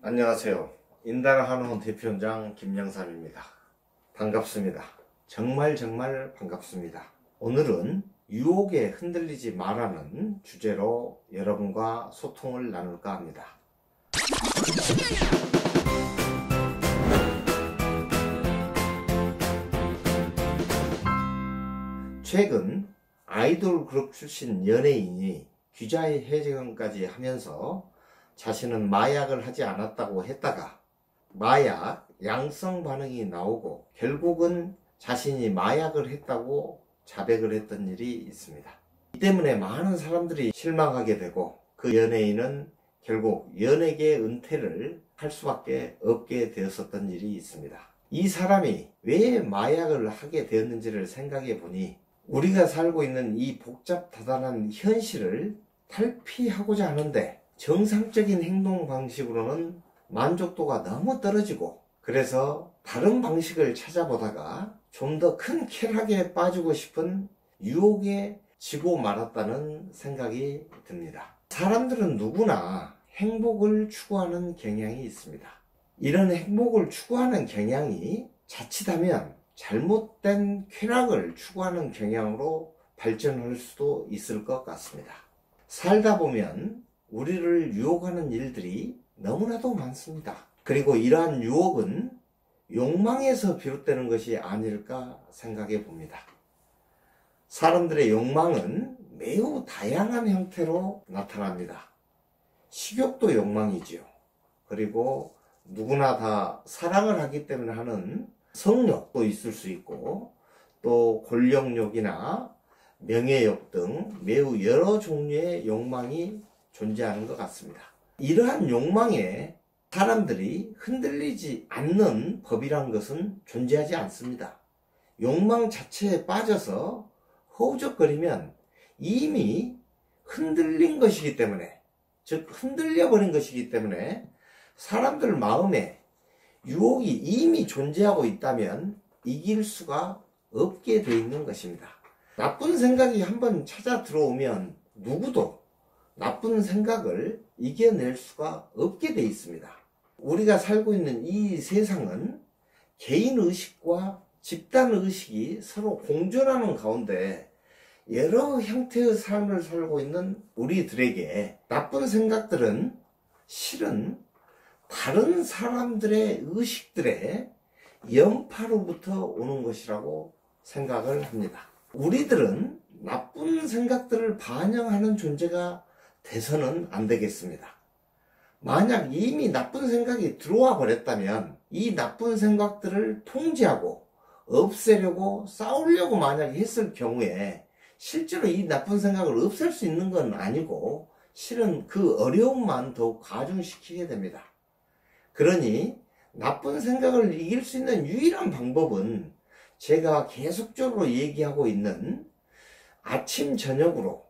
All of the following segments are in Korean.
안녕하세요. 인달한의원 대표원장 김영삼입니다. 반갑습니다. 정말 반갑습니다. 오늘은 유혹에 흔들리지 말라는 주제로 여러분과 소통을 나눌까 합니다. 최근 아이돌 그룹 출신 연예인이 기자회견까지 하면서 자신은 마약을 하지 않았다고 했다가 마약 양성 반응이 나오고 결국은 자신이 마약을 했다고 자백을 했던 일이 있습니다. 이 때문에 많은 사람들이 실망하게 되고 그 연예인은 결국 연예계 은퇴를 할 수밖에 없게 되었었던 일이 있습니다. 이 사람이 왜 마약을 하게 되었는지를 생각해 보니 우리가 살고 있는 이 복잡다단한 현실을 탈피하고자 하는데 정상적인 행동 방식으로는 만족도가 너무 떨어지고, 그래서 다른 방식을 찾아보다가 좀 더 큰 쾌락에 빠지고 싶은 유혹에 지고 말았다는 생각이 듭니다. 사람들은 누구나 행복을 추구하는 경향이 있습니다. 이런 행복을 추구하는 경향이 자칫하면 잘못된 쾌락을 추구하는 경향으로 발전할 수도 있을 것 같습니다. 살다 보면 우리를 유혹하는 일들이 너무나도 많습니다. 그리고 이러한 유혹은 욕망에서 비롯되는 것이 아닐까 생각해 봅니다. 사람들의 욕망은 매우 다양한 형태로 나타납니다. 식욕도 욕망이지요. 그리고 누구나 다 사랑을 하기 때문에 하는 성욕도 있을 수 있고, 또 권력욕이나 명예욕 등 매우 여러 종류의 욕망이 존재하는 것 같습니다. 이러한 욕망에 사람들이 흔들리지 않는 법이란 것은 존재하지 않습니다. 욕망 자체에 빠져서 허우적거리면 이미 흔들린 것이기 때문에, 즉 흔들려 버린 것이기 때문에 사람들 마음에 유혹이 이미 존재하고 있다면 이길 수가 없게 되어 있는 것입니다. 나쁜 생각이 한번 찾아 들어오면 누구도 나쁜 생각을 이겨낼 수가 없게 되어 있습니다. 우리가 살고 있는 이 세상은 개인의식과 집단의식이 서로 공존하는 가운데 여러 형태의 삶을 살고 있는 우리들에게 나쁜 생각들은 실은 다른 사람들의 의식들의 연파로부터 오는 것이라고 생각을 합니다. 우리들은 나쁜 생각들을 반영하는 존재가 돼서는 안 되겠습니다. 만약 이미 나쁜 생각이 들어와 버렸다면 이 나쁜 생각들을 통제하고 없애려고 싸우려고 만약 했을 경우에 실제로 이 나쁜 생각을 없앨 수 있는 건 아니고 실은 그 어려움만 더욱 가중시키게 됩니다. 그러니 나쁜 생각을 이길 수 있는 유일한 방법은 제가 계속적으로 얘기하고 있는 아침 저녁으로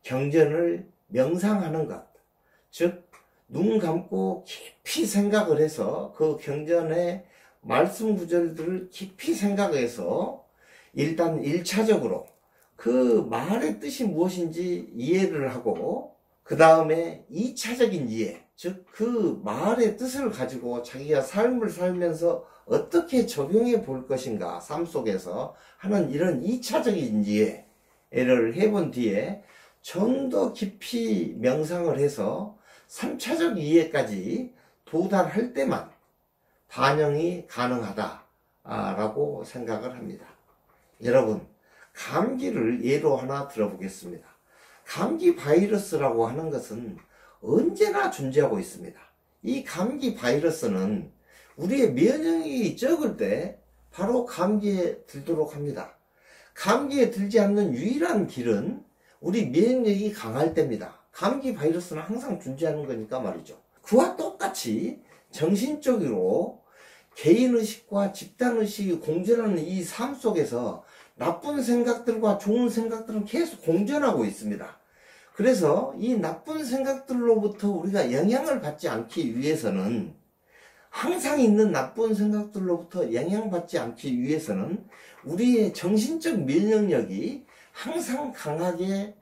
경전을 명상하는 것, 즉 눈 감고 깊이 생각을 해서 그 경전의 말씀 구절들을 깊이 생각해서 일단 1차적으로 그 말의 뜻이 무엇인지 이해를 하고, 그 다음에 2차적인 이해, 즉 그 말의 뜻을 가지고 자기가 삶을 살면서 어떻게 적용해 볼 것인가, 삶 속에서 하는 이런 2차적인 이해를 해본 뒤에 좀 더 깊이 명상을 해서 3차적 이해까지 도달할 때만 반영이 가능하다라고 생각을 합니다. 여러분, 감기를 예로 하나 들어보겠습니다. 감기 바이러스라고 하는 것은 언제나 존재하고 있습니다. 이 감기 바이러스는 우리의 면역력이 적을 때 바로 감기에 들도록 합니다. 감기에 들지 않는 유일한 길은 우리 면역력이 강할 때입니다. 감기 바이러스는 항상 존재하는 거니까 말이죠. 그와 똑같이 정신적으로 개인의식과 집단의식이 공존하는 이 삶 속에서 나쁜 생각들과 좋은 생각들은 계속 공존하고 있습니다. 그래서 이 나쁜 생각들로부터 우리가 영향을 받지 않기 위해서는, 항상 있는 나쁜 생각들로부터 영향받지 않기 위해서는 우리의 정신적 면역력이 항상 강하게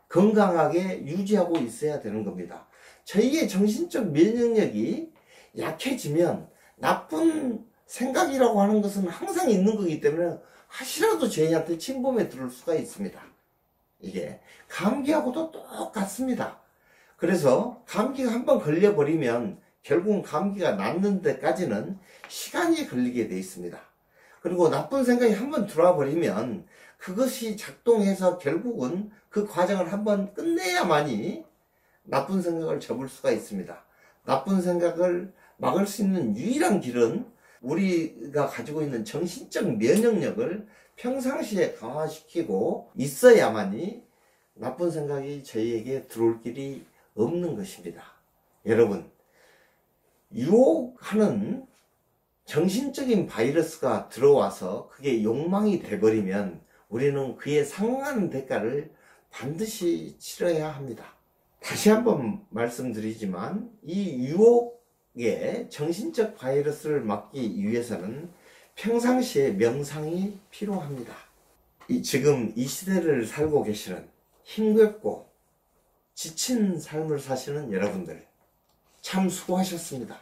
건강하게 유지하고 있어야 되는 겁니다. 저희의 정신적 면역력이 약해지면 나쁜 생각이라고 하는 것은 항상 있는 거기 때문에 하시라도 저희한테 침범에 들을 수가 있습니다. 이게 감기하고도 똑같습니다. 그래서 감기가 한번 걸려버리면 결국은 감기가 낫는 데까지는 시간이 걸리게 돼 있습니다. 그리고 나쁜 생각이 한번 들어와 버리면 그것이 작동해서 결국은 그 과정을 한번 끝내야만이 나쁜 생각을 접을 수가 있습니다. 나쁜 생각을 막을 수 있는 유일한 길은 우리가 가지고 있는 정신적 면역력을 평상시에 강화시키고 있어야만이 나쁜 생각이 저희에게 들어올 길이 없는 것입니다. 여러분, 유혹하는 정신적인 바이러스가 들어와서 그게 욕망이 돼버리면 우리는 그에 상응하는 대가를 반드시 치러야 합니다. 다시 한번 말씀드리지만 이 유혹의 정신적 바이러스를 막기 위해서는 평상시에 명상이 필요합니다. 지금 이 시대를 살고 계시는 힘겹고 지친 삶을 사시는 여러분들 참 수고하셨습니다.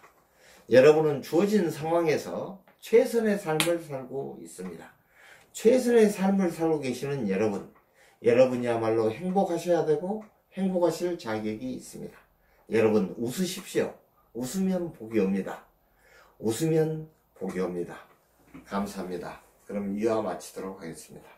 여러분은 주어진 상황에서 최선의 삶을 살고 있습니다. 최선의 삶을 살고 계시는 여러분이야말로 행복하셔야 되고 행복하실 자격이 있습니다. 여러분 웃으십시오. 웃으면 복이 옵니다. 웃으면 복이 옵니다. 감사합니다. 그럼 이와 마치도록 하겠습니다.